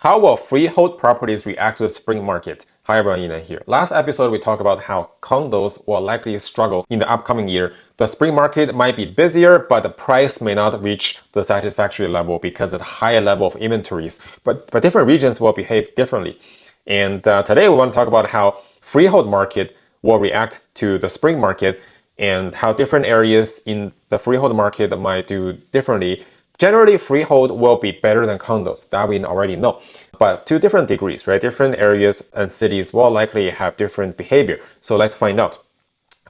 How will freehold properties react to the spring market? Hi everyone, Ian here. Last episode we talked about how condos will likely struggle in the upcoming year. The spring market might be busier, but the price may not reach the satisfactory level because of the higher level of inventories. But different regions will behave differently. And today we want to talk about how freehold market will react to the spring market and how different areas in the freehold market might do differently. Generally, freehold will be better than condos, that we already know. But to different degrees, right? Different areas and cities will likely have different behavior. So let's find out.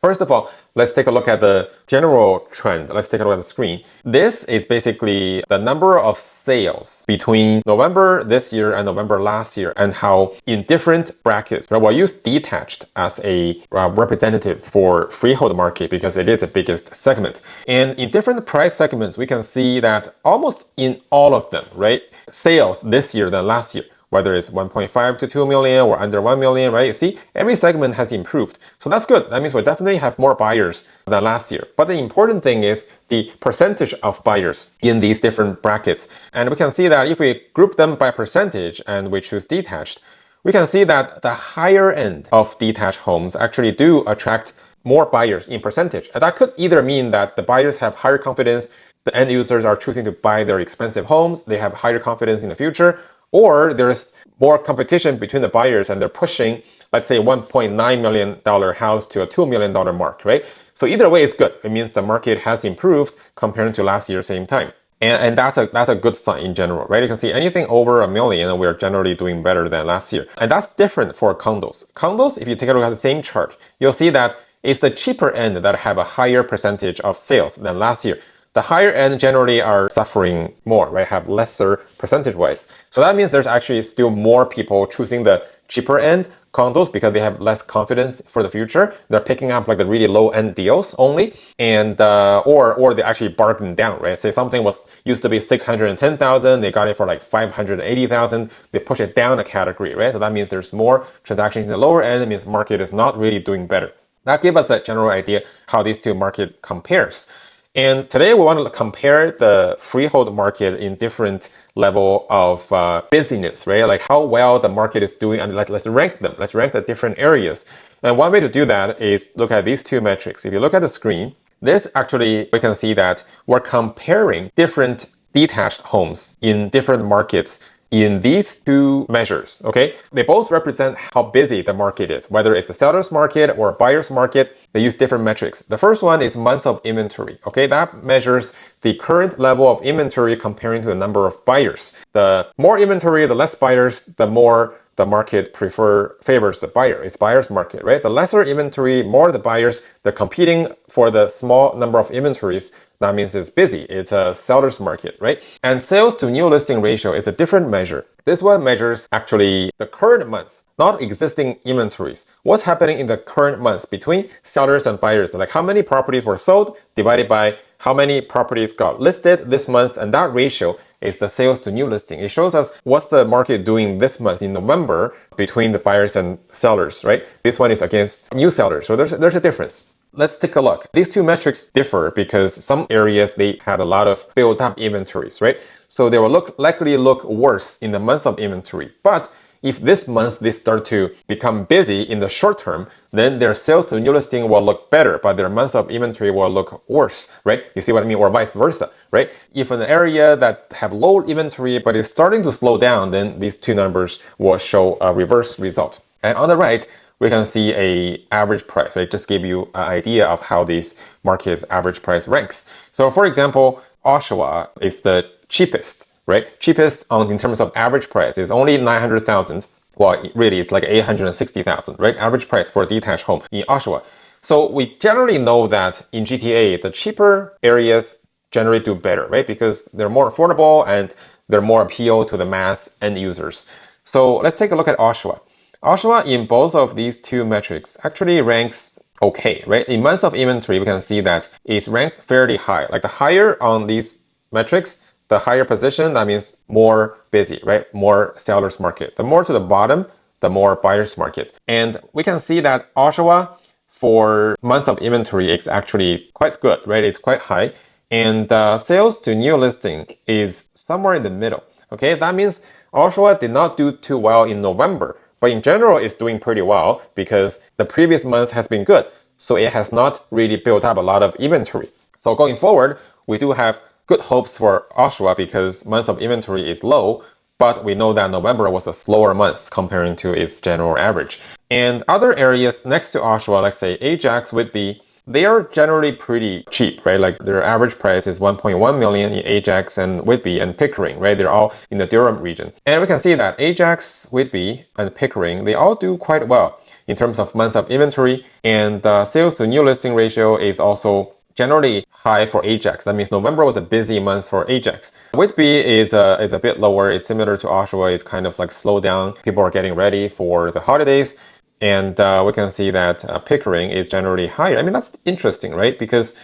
First of all, let's take a look at the general trend. Let's take a look at the screen. This is basically the number of sales between November this year and November last year, and how in different brackets, right? We'll use detached as a representative for freehold market because it is the biggest segment. And in different price segments, we can see that almost in all of them, right? Sales this year than last year. Whether it's 1.5 to 2 million or under 1 million, right? You see, every segment has improved. So that's good. That means we definitely have more buyers than last year. But the important thing is the percentage of buyers in these different brackets. And we can see that if we group them by percentage and we choose detached, we can see that the higher end of detached homes actually do attract more buyers in percentage. And that could either mean that the buyers have higher confidence, the end users are choosing to buy their expensive homes, they have higher confidence in the future, or there's more competition between the buyers and they're pushing, let's say, $1.9 million house to a $2 million mark, right? So either way is good. It means the market has improved compared to last year, same time. And that's a good sign in general, right? You can see anything over $1 million, we're generally doing better than last year. And that's different for condos. Condos, if you take a look at the same chart, you'll see that it's the cheaper end that have a higher percentage of sales than last year. The higher end generally are suffering more, right? Have lesser percentage-wise. So that means there's actually still more people choosing the cheaper end condos because they have less confidence for the future. They're picking up like the really low-end deals only, and or they actually bargain down, right? Say something used to be 610,000, they got it for like 580,000. They push it down a category, right? So that means there's more transactions in the lower end. It means market is not really doing better. That gives us a general idea how these two market compares. And today we want to compare the freehold market in different level of busyness, right? Like how well the market is doing, and let's rank them. Let's rank the different areas. And one way to do that is look at these two metrics. If you look at the screen, this actually, we can see that we're comparing different detached homes in different markets in these two measures, okay? They both represent how busy the market is. Whether it's a seller's market or a buyer's market, they use different metrics. The first one is months of inventory, okay? That measures the current level of inventory comparing to the number of buyers. The more inventory, the less buyers, the more the market favors the buyer. It's buyer's market, right? The lesser inventory, more the buyers, they're competing for the small number of inventories. That means it's busy. It's a seller's market, right? And sales to new listing ratio is a different measure. This one measures actually the current months, not existing inventories. What's happening in the current months between sellers and buyers? Like how many properties were sold divided by how many properties got listed this month, and that ratio is the sales to new listing. It shows us what's the market doing this month in November between the buyers and sellers, right? This one is against new sellers, so there's a difference. Let's take a look. These two metrics differ because some areas they had a lot of built up inventories, right? So they will likely look worse in the months of inventory. But if this month they start to become busy in the short term, then their sales to new listing will look better, but their months of inventory will look worse, right? You see what I mean? Or vice versa, right? If an area that have low inventory but is starting to slow down, then these two numbers will show a reverse result. And on the right, we can see a average price, right? Just give you an idea of how these markets average price ranks. So for example, Oshawa is the cheapest, right? Cheapest in terms of average price is only 900,000. Well, really it's like 860,000, right? Average price for a detached home in Oshawa. So we generally know that in GTA, the cheaper areas generally do better, right? Because they're more affordable and they're more appeal to the mass end users. So let's take a look at Oshawa. Oshawa in both of these two metrics actually ranks okay, right? In months of inventory, we can see that it's ranked fairly high. Like the higher on these metrics, the higher position, that means more busy, right? More seller's market. The more to the bottom, the more buyer's market. And we can see that Oshawa for months of inventory is actually quite good, right? It's quite high. And sales to new listing is somewhere in the middle. Okay, that means Oshawa did not do too well in November, but in general, it's doing pretty well because the previous month has been good. So it has not really built up a lot of inventory. So going forward, we do have good hopes for Oshawa because months of inventory is low, but we know that November was a slower month comparing to its general average. And other areas next to Oshawa, like say Ajax, Whitby, they are generally pretty cheap, right? Like their average price is 1.1 million in Ajax and Whitby and Pickering, right? They're all in the Durham region. And we can see that Ajax, Whitby, and Pickering, they all do quite well in terms of months of inventory, and sales to new listing ratio is also generally high for Ajax. That means November was a busy month for Ajax. Whitby is a bit lower. It's similar to Oshawa. It's kind of like slowed down. People are getting ready for the holidays. And we can see that Pickering is generally higher. I mean, that's interesting, right? Because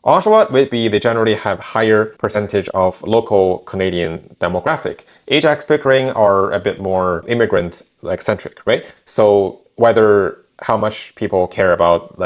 Oshawa, Whitby, they generally have higher percentage of local Canadian demographic. Ajax, Pickering are a bit more immigrant-like centric, right? So whether how much people care about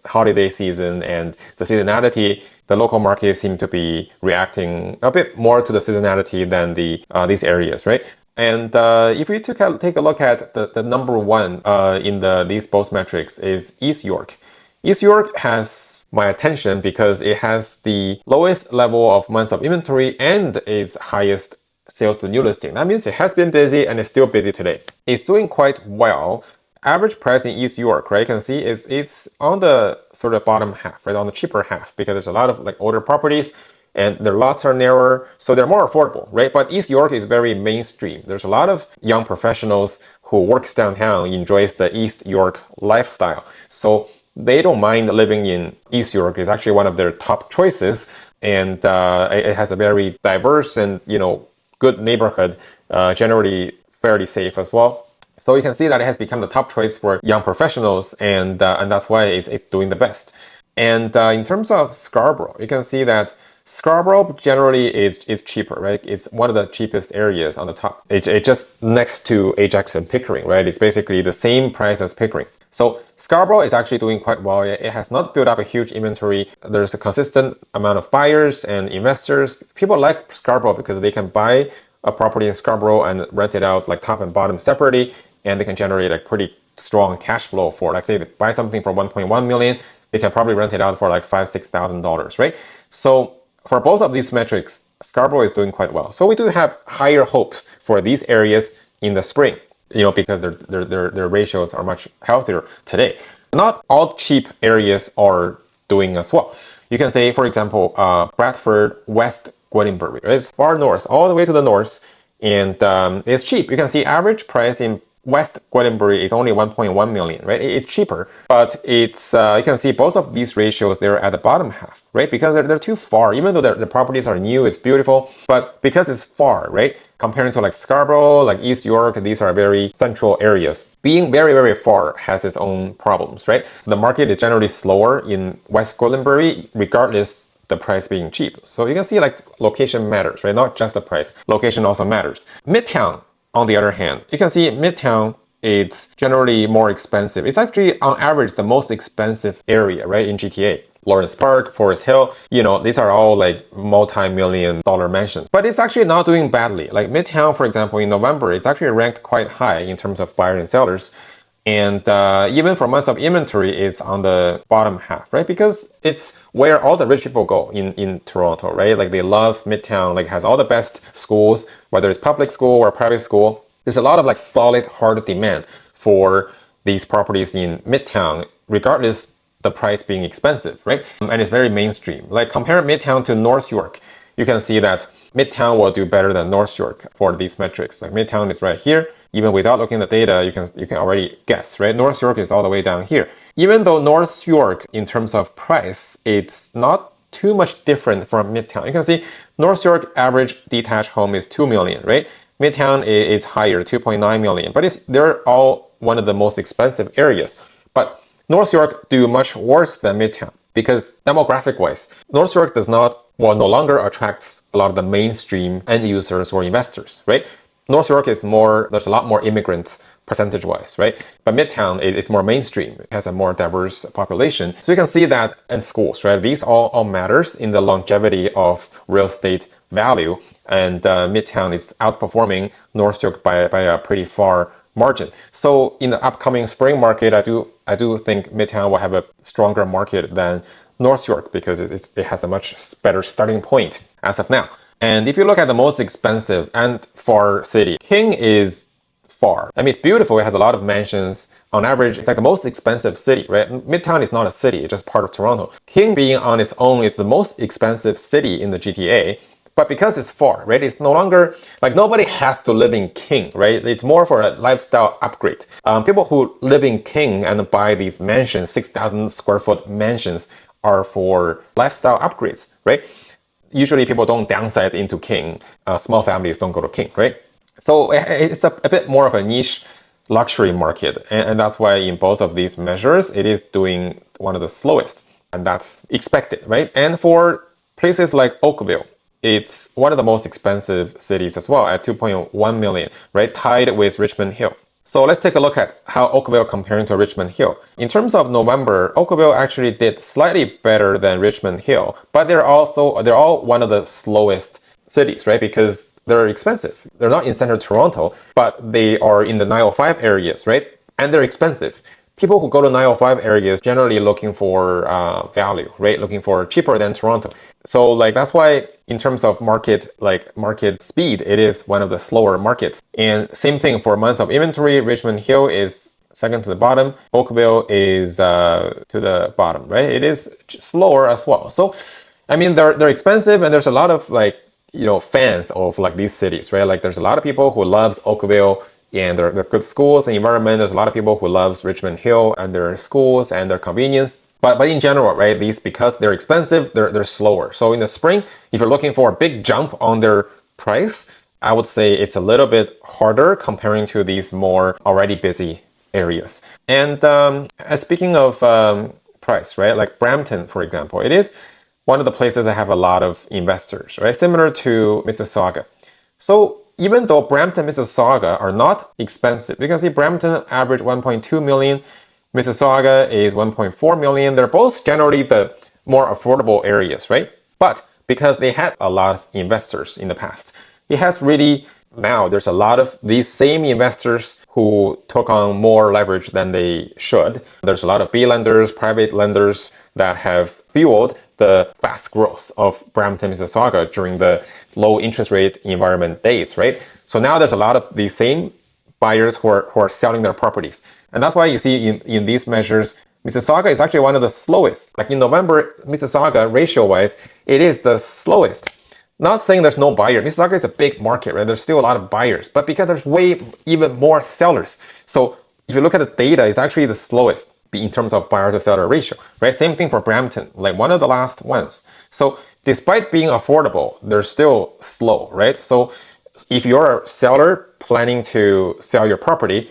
holiday season and the seasonality, the local markets seem to be reacting a bit more to the seasonality than these areas, right? And if we take a look at the number one in these both metrics is East York. East York has my attention because it has the lowest level of months of inventory and its highest sales to new listing. That means it has been busy and it's still busy today. It's doing quite well. Average price in East York, right? You can see it's on the sort of bottom half, right? On the cheaper half, because there's a lot of like older properties and their lots are narrower, so they're more affordable, right? But East York is very mainstream. There's a lot of young professionals who works downtown, enjoys the East York lifestyle. So they don't mind living in East York. It's actually one of their top choices, and it has a very diverse and good neighborhood, generally fairly safe as well. So you can see that it has become the top choice for young professionals, and that's why it's doing the best. And in terms of Scarborough, you can see that Scarborough generally is cheaper, right? It's one of the cheapest areas on the top. It's just next to Ajax and Pickering, right? It's basically the same price as Pickering. So Scarborough is actually doing quite well. It has not built up a huge inventory. There's a consistent amount of buyers and investors. People like Scarborough because they can buy a property in Scarborough and rent it out like top and bottom separately, and they can generate a pretty strong cash flow for, like say they buy something for 1.1 million, they can probably rent it out for like $5,000-$6,000, right? So for both of these metrics, Scarborough is doing quite well. So we do have higher hopes for these areas in the spring, because their ratios are much healthier today. Not all cheap areas are doing as well. You can say, for example, Bradford, West Gwillimbury. It's far north, all the way to the north, and it's cheap. You can see average price in West Gwillimbury is only 1.1 million, right? It's cheaper, but it's you can see both of these ratios, they're at the bottom half, right? Because they're too far. Even though the properties are new, it's beautiful, but because it's far, right? Comparing to like Scarborough, like East York, these are very central areas. Being very, very far has its own problems, right? So the market is generally slower in West Gwillimbury, regardless the price being cheap. So you can see like location matters, right? Not just the price. Location also matters. Midtown, on the other hand, you can see Midtown, it's generally more expensive. It's actually on average the most expensive area, right, in GTA. Lawrence Park, Forest Hill, these are all like multi-million-dollar mansions. But it's actually not doing badly. Like Midtown, for example, in November, it's actually ranked quite high in terms of buyers and sellers. And even for months of inventory, it's on the bottom half, right? Because it's where all the rich people go in Toronto, right? Like they love Midtown, like has all the best schools, whether it's public school or private school. There's a lot of like solid, hard demand for these properties in Midtown, regardless the price being expensive, right? And it's very mainstream. Like compare Midtown to North York, you can see that Midtown will do better than North York for these metrics. Like Midtown is right here. Even without looking at the data, you can already guess, right? North York is all the way down here. Even though North York, in terms of price, it's not too much different from Midtown. You can see North York average detached home is 2 million, right? Midtown is higher, 2.9 million, but they're all one of the most expensive areas. But North York do much worse than Midtown because demographic-wise, North York no longer attracts a lot of the mainstream end users or investors, right? North York is more, there's a lot more immigrants percentage-wise, right? But Midtown is more mainstream. It has a more diverse population. So you can see that in schools, right? These all matters in the longevity of real estate value. And Midtown is outperforming North York by a pretty far margin. So in the upcoming spring market, I do think Midtown will have a stronger market than North York because it has a much better starting point as of now. And if you look at the most expensive and far city, King is far. I mean, it's beautiful. It has a lot of mansions. On average, it's like the most expensive city, right? Midtown is not a city. It's just part of Toronto. King being on its own is the most expensive city in the GTA. But because it's far, right? It's no longer, like nobody has to live in King, right? It's more for a lifestyle upgrade. People who live in King and buy these mansions, 6,000 square foot mansions, are for lifestyle upgrades, right? Usually people don't downsize into King. Small families don't go to King, right? So it's a bit more of a niche luxury market. And that's why in both of these measures, it is doing one of the slowest. And that's expected, right? And for places like Oakville, it's one of the most expensive cities as well at 2.1 million, right? Tied with Richmond Hill. So let's take a look at how Oakville comparing to Richmond Hill. In terms of November, Oakville actually did slightly better than Richmond Hill, but they're all one of the slowest cities, right? Because they're expensive. They're not in central Toronto, but they are in the 905 areas, right? And they're expensive. People who go to 905 areas generally looking for value, right? Looking for cheaper than Toronto. So like that's why in terms of market speed, it is one of the slower markets. And same thing for months of inventory, Richmond Hill is second to the bottom. Oakville is to the bottom, right? It is slower as well. So I mean they're expensive, and there's a lot of like fans of like these cities, right? Like there's a lot of people who loves Oakville and they're good schools and environment. There's a lot of people who loves Richmond Hill and their schools and their convenience. But in general, right, these, because they're expensive, they're slower. So in the spring, if you're looking for a big jump on their price, I would say it's a little bit harder comparing to these more already busy areas. And speaking of price, right, like Brampton, for example, it is one of the places that have a lot of investors, right, similar to Mississauga. So even though Brampton and Mississauga are not expensive, you can see Brampton average 1.2 million, Mississauga is 1.4 million. They're both generally the more affordable areas, right? But because they had a lot of investors in the past, it has really, now there's a lot of these same investors who took on more leverage than they should. There's a lot of B lenders, private lenders that have fueled the fast growth of Brampton, Mississauga during the low interest rate environment days, right? So now there's a lot of these same buyers who are selling their properties. And that's why you see in these measures, Mississauga is actually one of the slowest. Like in November, Mississauga ratio-wise, it is the slowest. Not saying there's no buyer. Mississauga is a big market, right? There's still a lot of buyers, but because there's even more sellers. So if you look at the data, it's actually the slowest in terms of buyer to seller ratio, right? Same thing for Brampton, like one of the last ones. So despite being affordable, they're still slow, right? So if you're a seller planning to sell your property,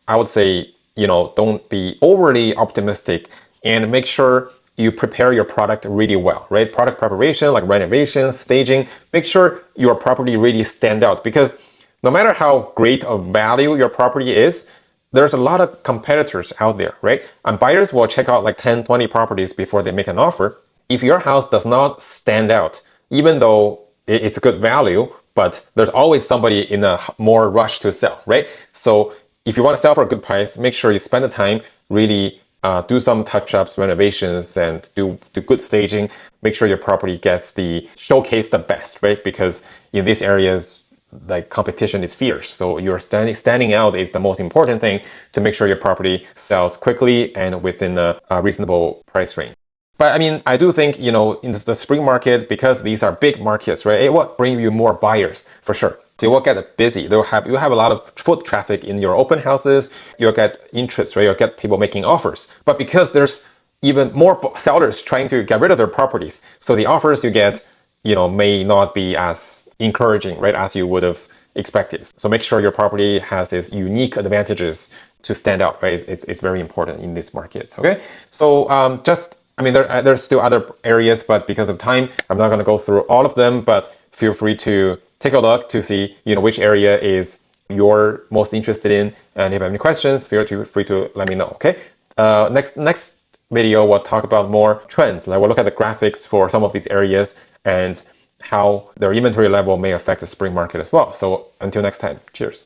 I would say, don't be overly optimistic and make sure you prepare your product really well, right? Product preparation, like renovations, staging, make sure your property really stand out, because no matter how great of value your property is, there's a lot of competitors out there, right? And buyers will check out like 10, 20 properties before they make an offer. If your house does not stand out, even though it's a good value, but there's always somebody in a more rush to sell, right? So if you want to sell for a good price, make sure you spend the time, really do some touch-ups, renovations, and do good staging. Make sure your property gets showcase the best, right? Because in these areas, like competition is fierce. So you're standing out is the most important thing to make sure your property sells quickly and within a reasonable price range. But I mean, I do think, in the spring market, because these are big markets, right, it will bring you more buyers for sure. So you will get busy. You have a lot of foot traffic in your open houses. You'll get interest, right? You'll get people making offers. But because there's even more sellers trying to get rid of their properties, so the offers you get, may not be as encouraging, right, as you would have expected. So make sure your property has its unique advantages to stand out, right? It's very important in these markets, okay? So there's still other areas, but because of time, I'm not going to go through all of them, but feel free to take a look to see, which area is you're most interested in. And if you have any questions, feel free to let me know. Okay. Next video, we'll talk about more trends. Like we'll look at the graphics for some of these areas and how their inventory level may affect the spring market as well. So until next time, cheers.